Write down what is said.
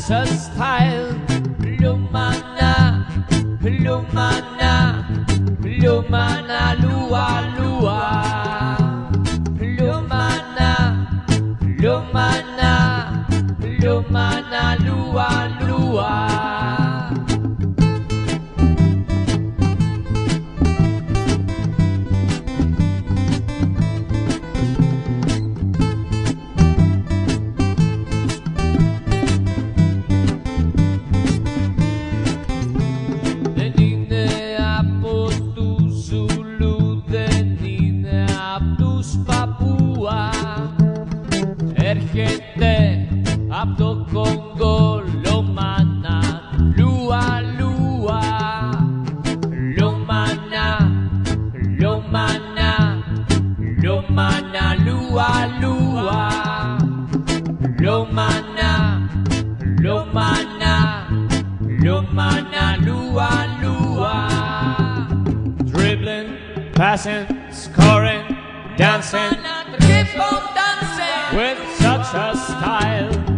such a style. Lumana, Lumana, Lumana, Lua, Lua. Lumana, Lumana, Lumana, Lua, Lua. Έρχεται απ' το Κόγκο Λομάνα, Λουα, Λουα. Λομάνα, Λομάνα, Λομάνα, Λουα, Λουα. Λομάνα, Λομάνα, Lomana, Lua, Lua. Dribbling, passing, scoring, dancing. Keep on dancing with such a style.